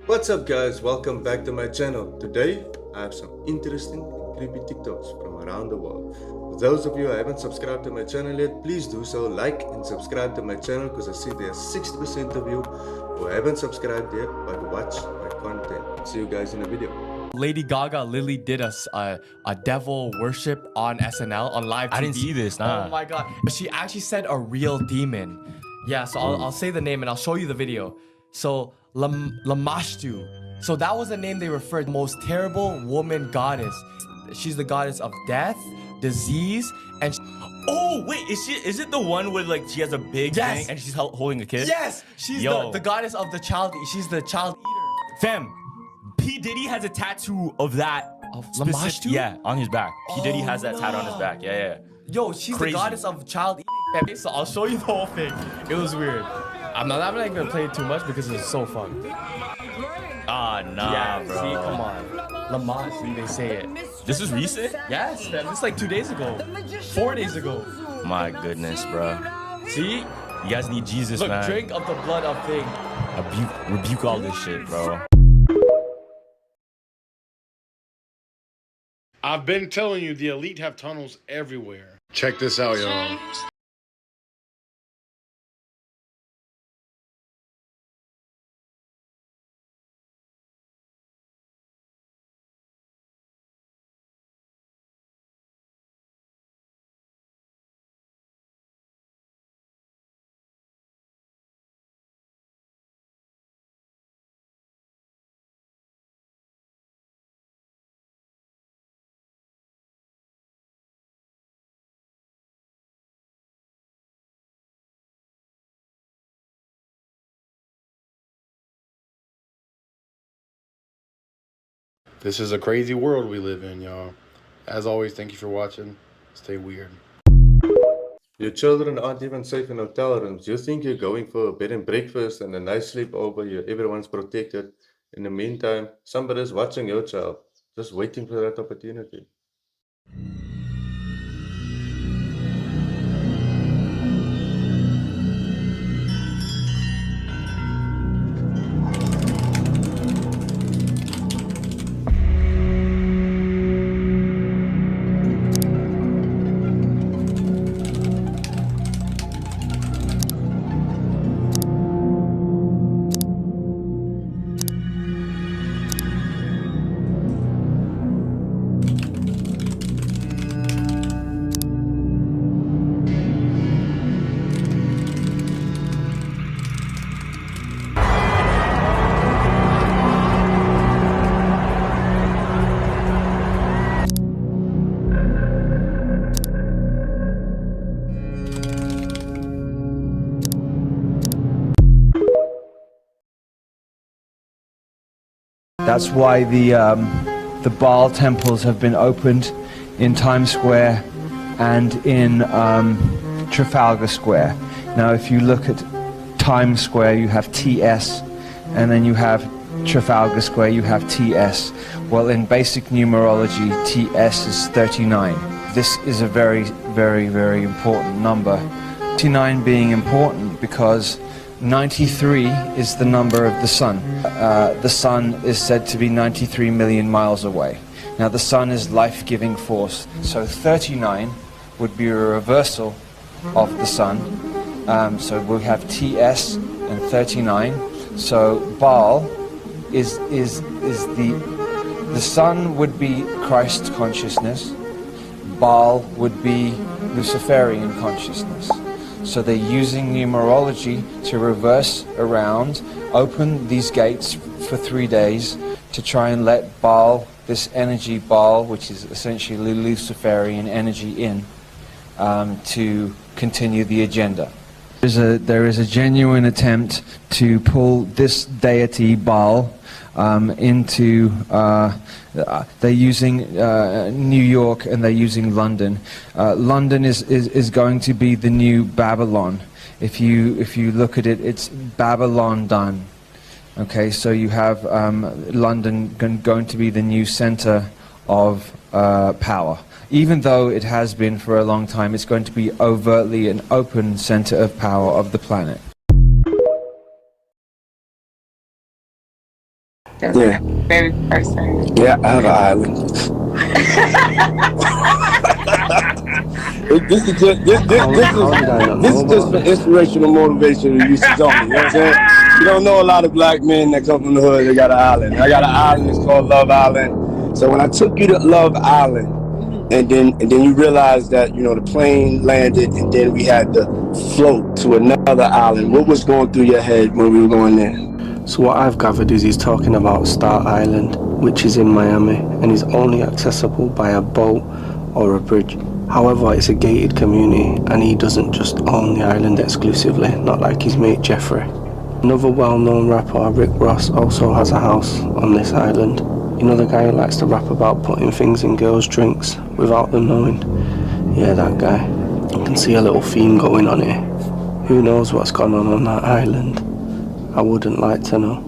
What's up guys, welcome back to my channel. Today I have some interesting and creepy TikToks from around the world. For those of you who haven't subscribed to my channel yet, please do so, like and subscribe to my channel because I see there's 60% of you who haven't subscribed yet but watch my content. See you guys in the video. Lady Gaga literally did a devil worship on SNL on live TV. I didn't see this, nah. Oh my god. She actually said a real demon. Yeah, so I'll say the name and I'll show you the video. So Lamashtu. So that was the name they referred to. Most terrible woman goddess. She's the goddess of death, disease, and Oh wait, is it the one where like she has a big Yes. thing and she's holding a kid? yes, she's Yo. the goddess of the child. She's the child eater. Fam, P Diddy has a tattoo of that. Of specific- Lamashtu? Yeah, on his back. P Diddy has that tat on his no. back. Yeah. Yo, she's Crazy. the goddess of child eating. So I'll show you the whole thing. It was weird. I'm not even gonna play it too much because it's so fun. Ah, nah, Yeah, bro. see, come on. Lamashtu, they say it. This is recent? Yes, man. This is like 2 days ago. 4 days ago. My goodness, bro. See? You guys need Jesus, Look, man. drink of the blood of thing. Rebuke all this shit, bro. I've been telling you, the elite have tunnels everywhere. Check this out, y'all. This is a crazy world we live in, y'all. As always, thank you for watching. Stay weird. Your children aren't even safe in hotel rooms. You think you're going for a bed and breakfast and a nice sleep over here. Everyone's protected. In the meantime, somebody's watching your child, just waiting for that opportunity. That's why the Baal temples have been opened in Times Square and in Trafalgar Square. Now, if you look at Times Square, you have TS, and then you have Trafalgar Square, you have TS. Well, in basic numerology, TS is 39. This is a very, very, very important number. 39 being important because 93 is the number of the sun. The sun is said to be 93 million miles away. Now the sun is life-giving force, so 39 would be a reversal of the sun. So we have TS and 39. So Baal is the sun would be Christ consciousness. Baal would be Luciferian consciousness. So they're using numerology to reverse around, open these gates for 3 days to try and let Baal, this energy Baal, which is essentially Luciferian energy in, to continue the agenda. There is a genuine attempt to pull this deity Baal into, they're using New York and they're using London. London is going to be the new Babylon. If you look at it, it's Babylon done. Okay, so you have London going to be the new center of power. Even though it has been for a long time, it's going to be overtly an open center of power of the planet. The very person. Yeah, I have an island. This is just for inspirational motivation and usage only. You know what I'm saying? You don't know a lot of black men that come from the hood. They got an island. I got an island. It's called Love Island. So when I took you to Love Island, and then you realize that the plane landed, and then we had to float to another island. What was going through your head when we were going there? So what I've gathered is he's talking about Star Island, which is in Miami, and is only accessible by a boat or a bridge. However, it's a gated community, and he doesn't just own the island exclusively, not like his mate Jeffrey. Another well-known rapper, Rick Ross, also has a house on this island. You know the guy who likes to rap about putting things in girls' drinks without them knowing? Yeah, that guy. You can see a little theme going on here. Who knows what's gone on that island? I wouldn't like to know.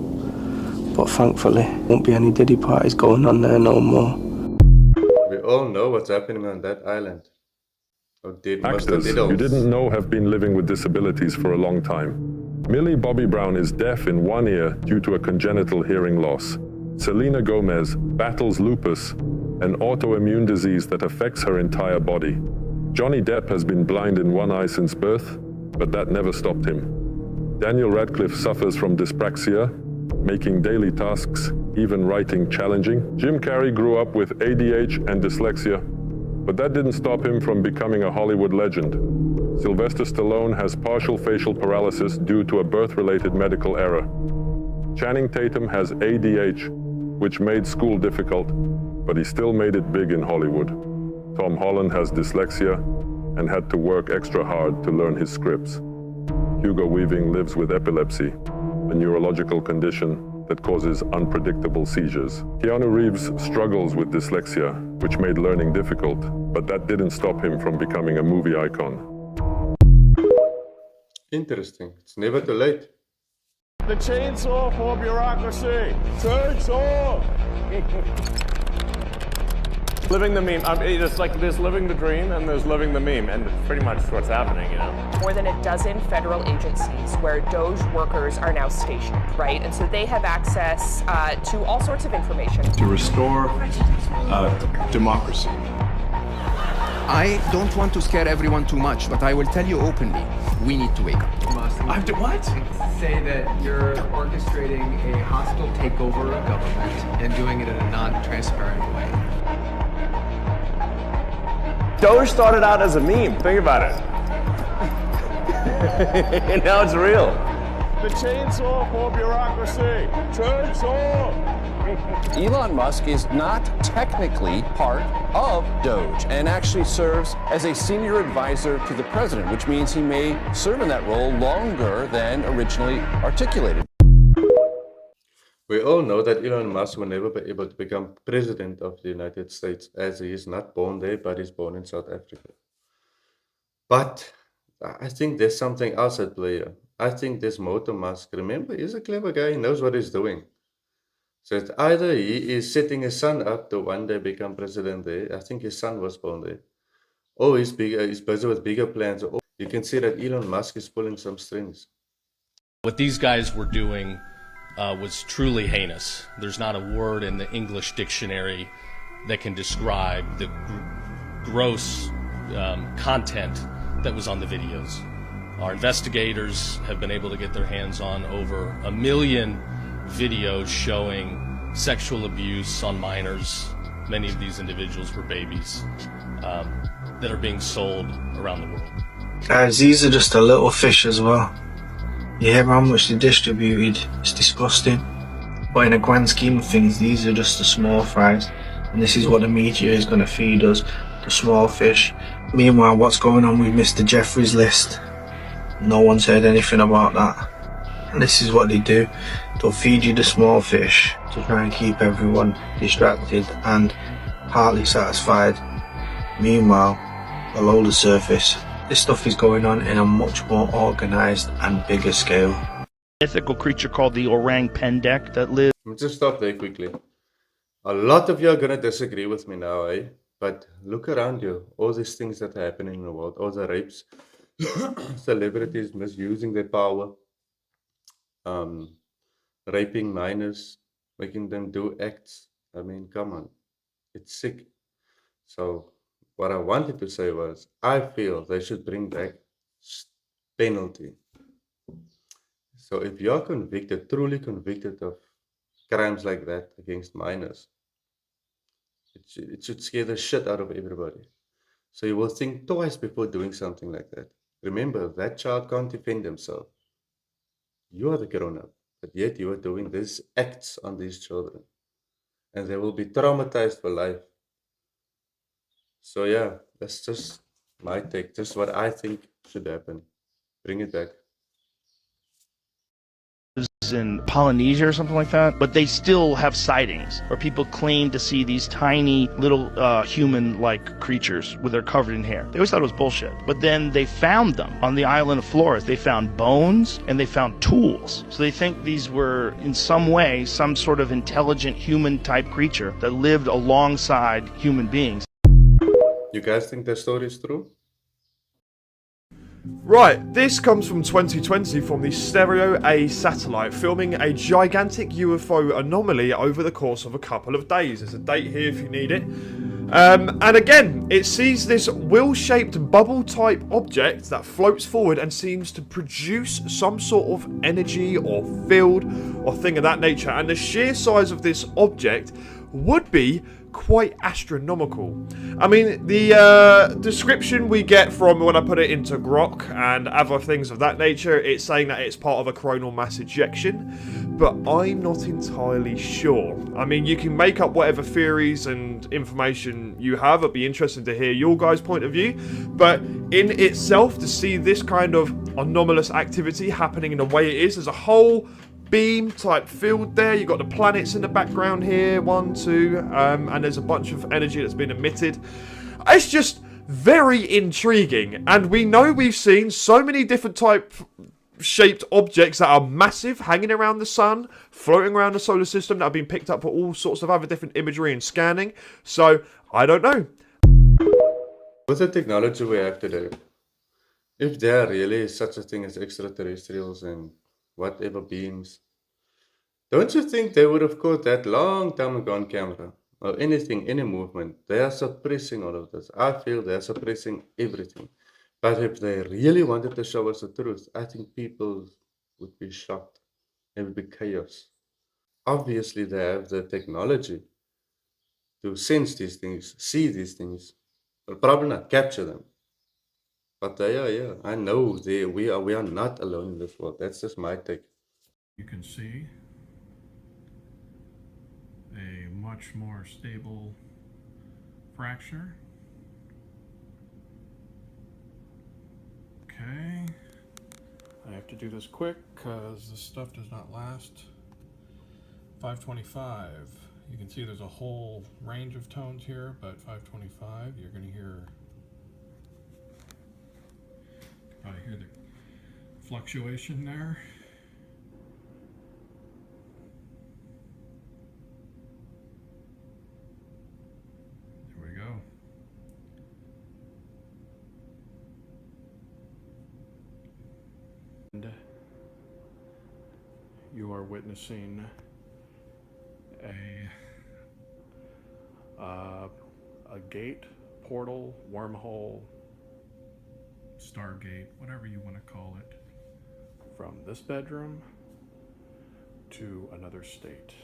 But thankfully, won't be any Diddy parties going on there no more. We all know what's happening on that island. Actors you didn't know have been living with disabilities for a long time. Millie Bobby Brown is deaf in one ear due to a congenital hearing loss. Selena Gomez battles lupus, an autoimmune disease that affects her entire body. Johnny Depp has been blind in one eye since birth, but that never stopped him. Daniel Radcliffe suffers from dyspraxia, making daily tasks, even writing, challenging. Jim Carrey grew up with ADHD and dyslexia, but that didn't stop him from becoming a Hollywood legend. Sylvester Stallone has partial facial paralysis due to a birth-related medical error. Channing Tatum has ADH, which made school difficult, but he still made it big in Hollywood. Tom Holland has dyslexia and had to work extra hard to learn his scripts. Hugo Weaving lives with epilepsy, a neurological condition that causes unpredictable seizures. Keanu Reeves struggles with dyslexia, which made learning difficult, but that didn't stop him from becoming a movie icon. Interesting. It's never too late. The chainsaw for bureaucracy. Chainsaw! Living the meme. It's like there's living the dream and there's living the meme, and it's pretty much what's happening, More than a dozen federal agencies where Doge workers are now stationed, right? And so they have access to all sorts of information. To restore democracy. I don't want to scare everyone too much, but I will tell you openly, we need to wake up. What? Say that you're orchestrating a hostile takeover of government and doing it in a non-transparent way. Doge started out as a meme. Think about it. And now it's real. The chainsaw for bureaucracy. Chainsaw! Elon Musk is not technically part of Doge and actually serves as a senior advisor to the president, which means he may serve in that role longer than originally articulated. We all know that Elon Musk will never be able to become president of the United States, as he is not born there, but he's born in South Africa. But I think there's something else at play here. I think there's more to Musk. Remember, he's a clever guy. He knows what he's doing. So it's either he is setting his son up to one day become president there. I think his son was born there. Or he's busy with bigger plans. Or you can see that Elon Musk is pulling some strings. What these guys were doing was truly heinous. There's not a word in the English dictionary that can describe the gross content that was on the videos. Our investigators have been able to get their hands on over 1 million videos showing sexual abuse on minors. Many of these individuals were babies that are being sold around the world. Guys, these are just a little fish as well. You hear how much they distributed? It's disgusting. But in a grand scheme of things, these are just the small fries. And this is what the media is going to feed us, the small fish. Meanwhile, what's going on with Mr. Jeffrey's list? No one's heard anything about that. And this is what they do. They'll feed you the small fish to try and keep everyone distracted and partly satisfied. Meanwhile, below the surface, this stuff is going on in a much more organised and bigger scale. Mythical creature called the orang pendek that lives. Let me just stop there quickly. A lot of you are going to disagree with me now, eh? But look around you. All these things that are happening in the world. All the rapes. Celebrities misusing their power. Raping minors. making them do acts. I mean, come on, it's sick. So, what I wanted to say was, I feel they should bring back penalty. So, if you're convicted, truly convicted of crimes like that against minors, it should scare the shit out of everybody. So, you will think twice before doing something like that. Remember, that child can't defend himself. You are the grown up, but yet you are doing these acts on these children, and they will be traumatized for life. So yeah, that's just my take, just what I think should happen. Bring it back. In Polynesia or something like that, but they still have sightings where people claim to see these tiny little human-like creatures with they're covered in hair. They always thought it was bullshit, but then they found them on the island of Flores. They found bones and they found tools. So they think these were in some way some sort of intelligent human-type creature that lived alongside human beings. You guys think that story is true? Right, this comes from 2020 from the Stereo A satellite, filming a gigantic UFO anomaly over the course of a couple of days. There's a date here if you need it. And again, it sees this wheel-shaped bubble-type object that floats forward and seems to produce some sort of energy or field or thing of that nature. And the sheer size of this object would be quite astronomical. I mean, the description we get from when I put it into Grok and other things of that nature, it's saying that it's part of a coronal mass ejection, but I'm not entirely sure. I mean, you can make up whatever theories and information you have. It'd be interesting to hear your guys' point of view, but in itself, to see this kind of anomalous activity happening in the way it is, there's a whole beam type field there. You've got the planets in the background here, 1, 2, and there's a bunch of energy that's been emitted. It's just very intriguing, and we know we've seen so many different type shaped objects that are massive hanging around the sun, floating around the solar system, that have been picked up for all sorts of other different imagery and scanning. So I don't know. With the technology we have today, if there really is such a thing as extraterrestrials and whatever beings, don't you think they would have caught that long time ago on camera? Or anything, any movement. They are suppressing all of this. I feel they're suppressing everything. But if they really wanted to show us the truth, I think people would be shocked. It would be chaos. Obviously, they have the technology to sense these things, see these things, but probably not capture them. But they are, yeah. I know we are not alone in this world. That's just my take. You can see a much more stable fracture. Okay. I have to do this quick because this stuff does not last. 525. You can see there's a whole range of tones here, but 525, you're going to hear the fluctuation there. There we go. And you are witnessing a gate, portal, wormhole, Stargate, whatever you want to call it, from this bedroom to another state,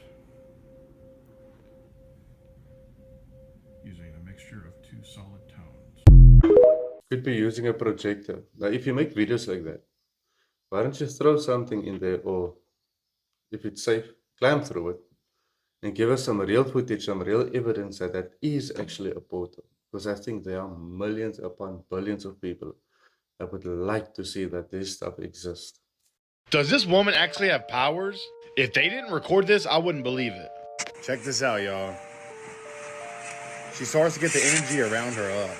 using a mixture of 2 solid tones. Could be using a projector. Now, if you make videos like that, why don't you throw something in there, or if it's safe, climb through it and give us some real footage, some real evidence that that is actually a portal. Because I think there are millions upon billions of people that would like to see that this stuff exists. Does this woman actually have powers? If they didn't record this, I wouldn't believe it. Check this out, y'all. She starts to get the energy around her up.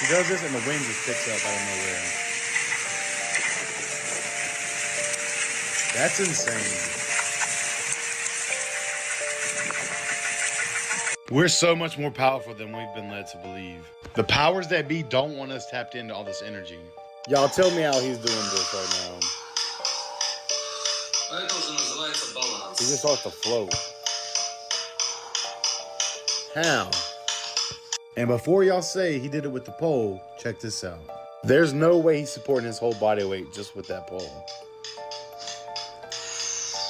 She does this and the wind just picks up out of nowhere. That's insane. We're so much more powerful than we've been led to believe. The powers that be don't want us tapped into all this energy. Y'all tell me how he's doing this right now. Это уже называется баланс. He just starts to float. How? And before y'all say he did it with the pole, check this out. There's no way he's supporting his whole body weight just with that pole.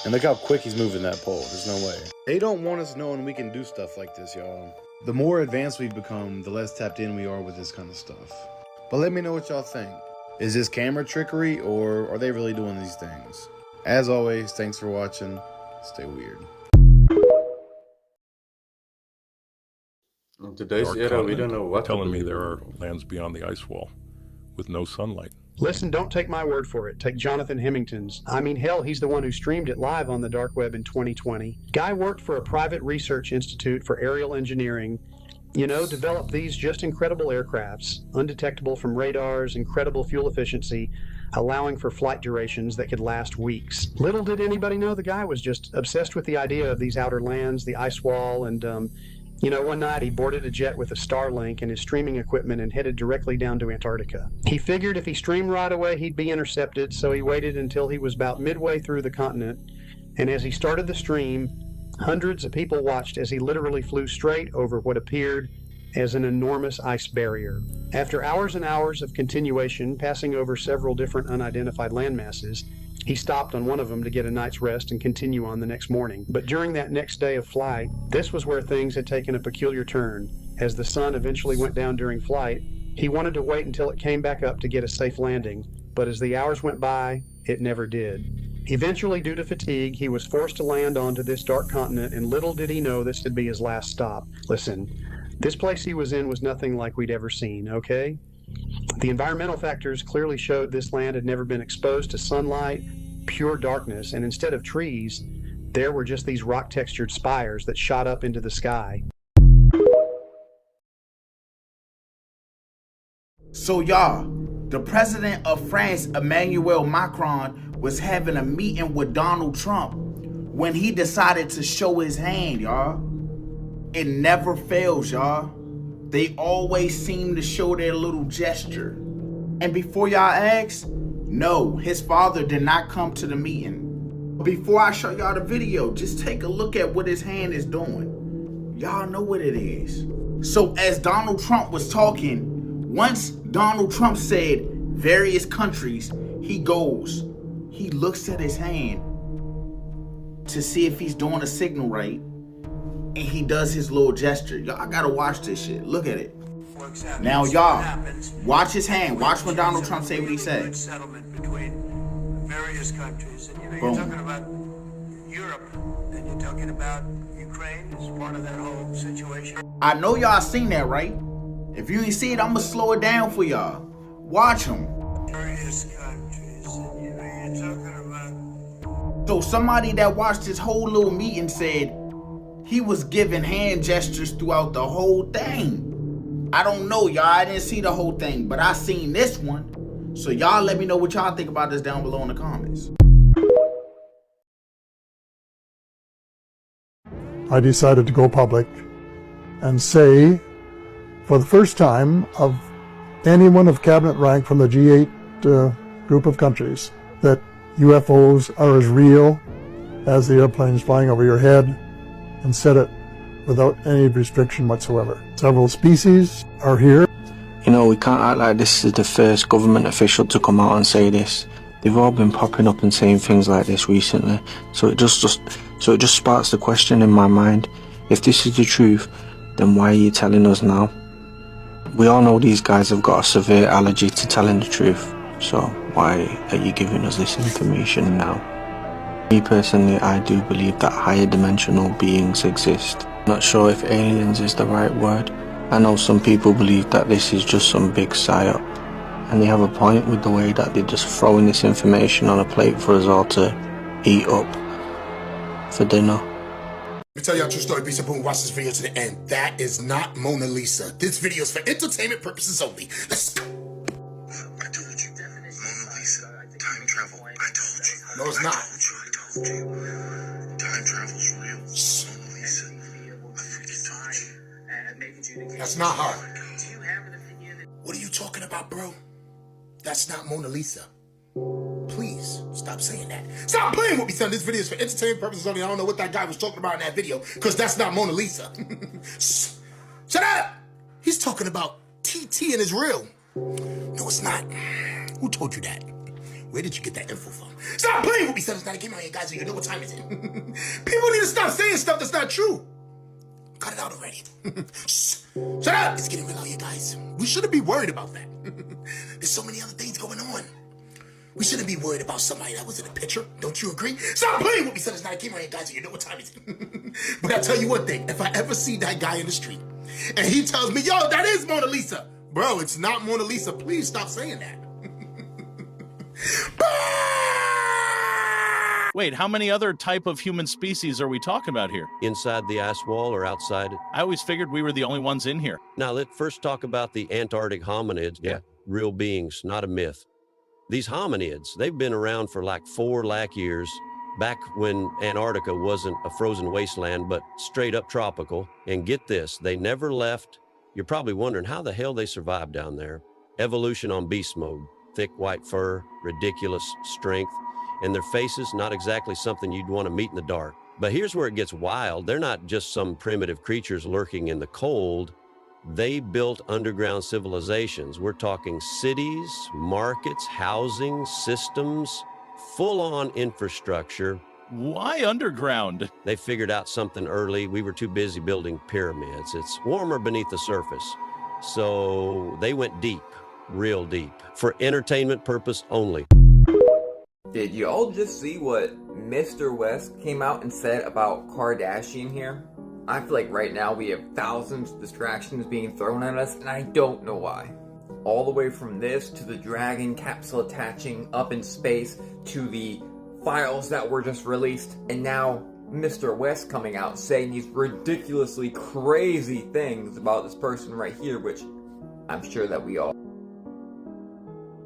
And look how quick he's moving that pole. There's no way. They don't want us knowing we can do stuff like this, y'all. The more advanced we've become, the less tapped in we are with this kind of stuff. But let me know what y'all think. Is this camera trickery, or are they really doing these things? As always, thanks for watching. Stay weird. In today's Dark era, we don't continent know what to telling me believe. there are lands beyond the ice wall with no sunlight. Listen, don't take my word for it. Take Jonathan Hemington's. I mean, hell, he's the one who streamed it live on the dark web in 2020. Guy worked for a private research institute for aerial engineering. You know, developed these just incredible aircrafts, undetectable from radars, incredible fuel efficiency, allowing for flight durations that could last weeks. Little did anybody know the guy was just obsessed with the idea of these outer lands, the ice wall, and you know, one night he boarded a jet with a Starlink and his streaming equipment and headed directly down to Antarctica. He figured if he streamed right away, he'd be intercepted, so he waited until he was about midway through the continent, and as he started the stream, hundreds of people watched as he literally flew straight over what appeared as an enormous ice barrier. After hours and hours of continuation, passing over several different unidentified landmasses, he stopped on one of them to get a night's rest and continue on the next morning. But during that next day of flight, this was where things had taken a peculiar turn. As the sun eventually went down during flight, he wanted to wait until it came back up to get a safe landing, but as the hours went by, it never did. Eventually, due to fatigue, he was forced to land onto this dark continent, and little did he know this would be his last stop. Listen, this place he was in was nothing like we'd ever seen, okay? The environmental factors clearly showed this land had never been exposed to sunlight, pure darkness, and instead of trees, there were just these rock-textured spires that shot up into the sky. So y'all, the president of France, Emmanuel Macron, was having a meeting with Donald Trump when he decided to show his hand, y'all. It never fails, y'all. They always seem to show their little gesture. And before y'all ask, no, his father did not come to the meeting. Before I show y'all the video, just take a look at what his hand is doing. Y'all know what it is. So as Donald Trump was talking, once Donald Trump said various countries, he looks at his hand to see if he's doing a signal right, and he does his little gesture. Y'all gotta watch this shit. Look at it. Now y'all, watch his hand. Watch when Donald Trump say what he said. Settlement between various countries, and you're talking about Europe, and you're talking about Ukraine as part of that whole situation. I know y'all seen that, right? If you ain't see it, I'm gonna slow it down for y'all. Watch him. Various countries, and you're talking about. So somebody that watched this whole little meeting said he was giving hand gestures throughout the whole thing. I don't know, y'all. I didn't see the whole thing, but I seen this one. So y'all let me know what y'all think about this down below in the comments. I decided to go public and say, for the first time of anyone of cabinet rank from the G8 group of countries, that UFOs are as real as the airplanes flying over your head, and said it without any restriction whatsoever. Several species are here. You know, we can't act like this is the first government official to come out and say this. They've all been popping up and saying things like this recently. So it just sparks the question in my mind. If this is the truth, then why are you telling us now? We all know these guys have got a severe allergy to telling the truth. So why are you giving us this information now? Me personally, I do believe that higher dimensional beings exist. Not sure if aliens is the right word. I know some people believe that this is just some big psyop, and they have a point with the way that they're just throwing this information on a plate for us all to eat up for dinner. Let me tell y'all a true story. Be simple and watch this video to the end. That is not Mona Lisa. This video is for entertainment purposes only. Let's go. I told you. Mona Lisa. Time travel. I told you. No, it's not. I told you. Time travel's real. Mona Lisa. I freaking told you. That's not her. What are you talking about, bro? That's not Mona Lisa. Please, stop. stop saying that. Stop playing with me, son. This video is for entertainment purposes only. I don't know what that guy was talking about in that video, because that's not Mona Lisa. Shut up! He's talking about TT and it's real. No, it's not. Who told you that? Where did you get that info from? Stop playing with me, son. It's not a game out here, guys, so you know what time is it. People need to stop saying stuff that's not true. Cut it out already. Shut up! It's getting real out here, guys. We shouldn't be worried about that. There's so many other things going on. We shouldn't be worried about somebody that was in a picture. Don't you agree? Stop playing with me, son. It's not a game right here, guys, so you know what time it is. But I'll tell you one thing. If I ever see that guy in the street and he tells me, yo, that is Mona Lisa. Bro, it's not Mona Lisa. Please stop saying that. Wait, how many other type of human species are we talking about here? Inside the ice wall or outside it? I always figured we were the only ones in here. Now, let's first talk about the Antarctic hominids. Yeah. Real beings, not a myth. These hominids, they've been around for like 4 lakh years, back when Antarctica wasn't a frozen wasteland, but straight up tropical. And get this, they never left. You're probably wondering how the hell they survived down there. Evolution on beast mode. Thick white fur, ridiculous strength, and their faces, not exactly something you'd want to meet in the dark. But here's where it gets wild. They're not just some primitive creatures lurking in the cold. They built underground civilizations. We're talking cities, markets, housing, systems, full-on infrastructure. Why underground? They figured out something early. We were too busy building pyramids. It's warmer beneath the surface. So they went deep. Real deep, for entertainment purpose only. Did you all just see what Mr. West came out and said about Kardashian here? I feel like right now we have thousands of distractions being thrown at us, and I don't know why. All the way from this to the Dragon capsule attaching up in space to the files that were just released, and now Mr. West coming out saying these ridiculously crazy things about this person right here, which I'm sure that we all.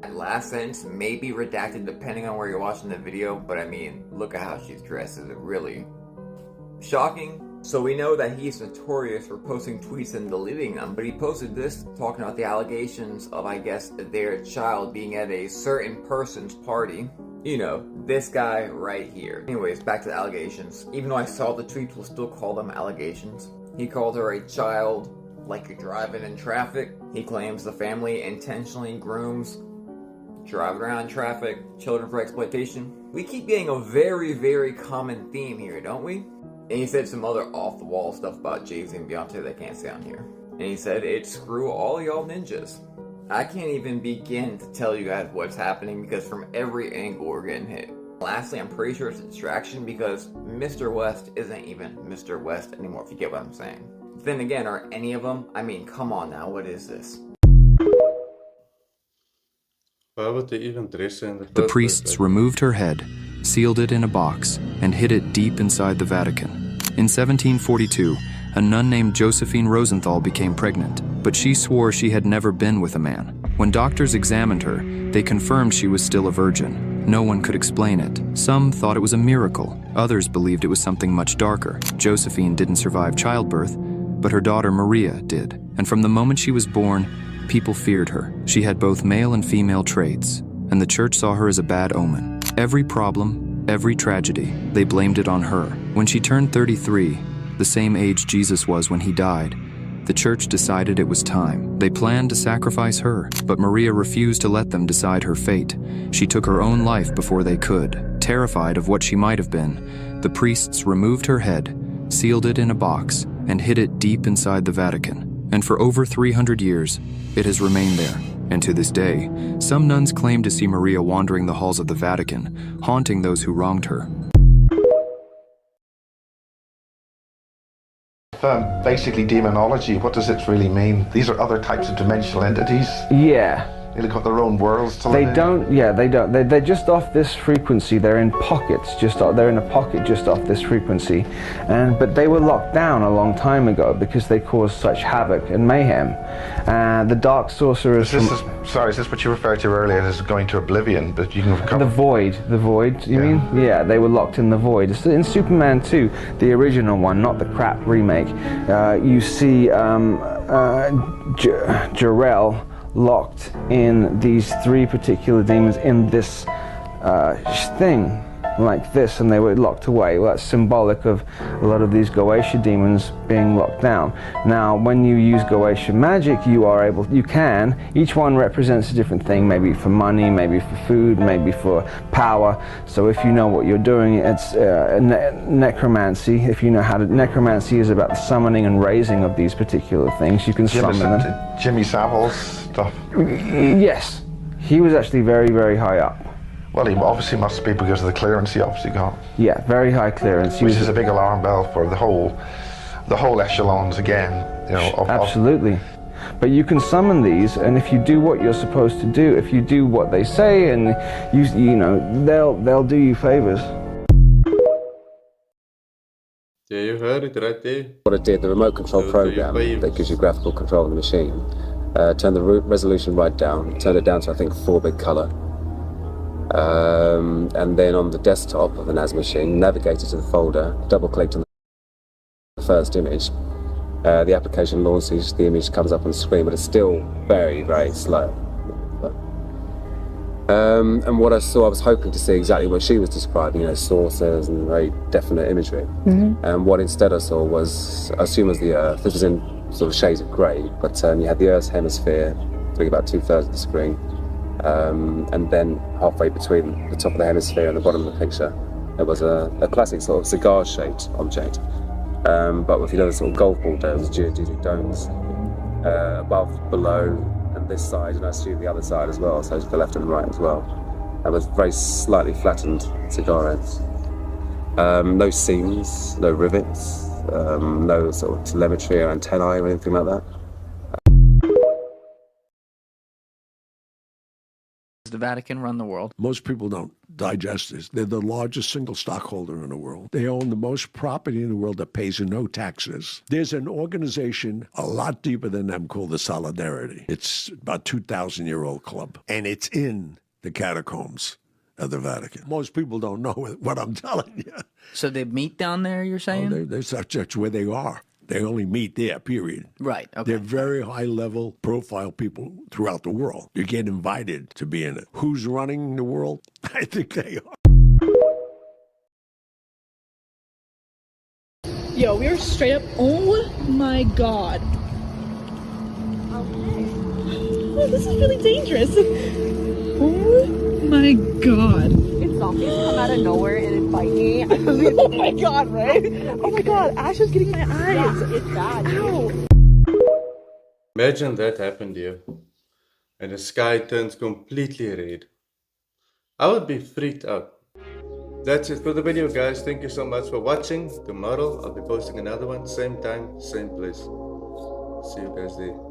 That last sentence may be redacted depending on where you're watching the video, but I mean, look at how she's dressed. Is it really shocking? So we know that he's notorious for posting tweets and deleting them, but he posted this talking about the allegations of, I guess, their child being at a certain person's party. You know, this guy right here. Anyways, back to the allegations. Even though I saw the tweets, we'll still call them allegations. He called her a child like you're driving in traffic. He claims the family intentionally grooms driving around traffic, children for exploitation. We keep getting a very, very common theme here, don't we? And he said some other off-the-wall stuff about Jay-Z and Beyonce that I can't say on here. And he said, it's screw all y'all ninjas. I can't even begin to tell you guys what's happening because from every angle we're getting hit. Lastly, I'm pretty sure it's a distraction because Mr. West isn't even Mr. West anymore, if you get what I'm saying. Then again, are any of them? I mean, come on now, what is this? The priests removed her head, sealed it in a box, and hid it deep inside the Vatican. In 1742, a nun named Josephine Rosenthal became pregnant, but she swore she had never been with a man. When doctors examined her, they confirmed she was still a virgin. No one could explain it. Some thought it was a miracle. Others believed it was something much darker. Josephine didn't survive childbirth, but her daughter Maria did. And from the moment she was born, people feared her. She had both male and female traits, and the church saw her as a bad omen. Every problem, every tragedy, they blamed it on her. When she turned 33, the same age Jesus was when he died, the church decided it was time. They planned to sacrifice her, but Maria refused to let them decide her fate. She took her own life before they could. Terrified of what she might have been, the priests removed her head, sealed it in a box, and hid it deep inside the Vatican. And for over 300 years, it has remained there. And to this day, some nuns claim to see Maria wandering the halls of the Vatican, haunting those who wronged her. Basically, demonology, what does it really mean? These are other types of dimensional entities? Yeah. They've got their own worlds to live They in. don't, yeah, they don't. They're just off this frequency. They're in pockets, they're in a pocket just off this frequency. But they were locked down a long time ago because they caused such havoc and mayhem. The dark sorcerers Is this what you referred to earlier as going to oblivion, but you can recover? The void, you mean? Yeah, they were locked in the void. It's in Superman 2, the original one, not the crap remake. You see Jor-El locked in these 3 particular demons in this thing like this, and they were locked away. Well, that's symbolic of a lot of these Goetia demons being locked down. Now, when you use Goetia magic, each one represents a different thing, maybe for money, maybe for food, maybe for power. So if you know what you're doing, it's necromancy. If you know how to, necromancy is about the summoning and raising of these particular things. You can summon them. Jimmy Savile's stuff? Yes. He was actually very, very high up. Well, he obviously must be because of the clearance he obviously got. Yeah, very high clearance. Which is a big alarm bell for the whole echelons again. You know. Absolutely. But you can summon these, and if you do what you're supposed to do, if you do what they say, and you know, they'll do you favors. Yeah, you heard it right there. What it did, the remote control program that gives you graphical control of the machine, turned the resolution right down, turned it down to I think 4-bit color. And then on the desktop of the NAS machine, navigated to the folder, double-clicked on the first image. The application launches, the image comes up on the screen, but it's still very, very slow. And what I saw, I was hoping to see exactly what she was describing, you know, saucers and very definite imagery. And what instead I saw was, I assume it was the Earth. This was in sort of shades of grey, but you had the Earth's hemisphere, doing about 2/3 of the screen. And then halfway between the top of the hemisphere and the bottom of the picture, there was a classic sort of cigar-shaped object, but with, you know, the sort of golf ball domes, geodesic domes, above, below, and this side, and I assume the other side as well, so to the left and right as well. And with very slightly flattened cigar ends. No seams, no rivets, no sort of telemetry or antennae or anything like that. The Vatican run the world. Most people don't digest this. They're the largest single stockholder in the world. They own the most property in the world that pays no taxes. There's an organization a lot deeper than them called the Solidarity. It's about 2,000-year-old club, and it's in the catacombs of the Vatican. Most people don't know what I'm telling you. So they meet down there, you're saying? Oh, that's where they are. They only meet there, period. Right, okay. They're very high-level profile people throughout the world. You get invited to be in it. Who's running the world? I think they are. Yo, we are straight up, oh my god. Oh, this is really dangerous. Oh my god. If zombies come out of nowhere and invite me, oh my god, right? Oh my god, Ash is getting my eyes. Yeah, it's bad. Ow. Imagine that happened here, and the sky turns completely red. I would be freaked out. That's it for the video, guys. Thank you so much for watching. Tomorrow I'll be posting another one, same time, same place. See you guys there.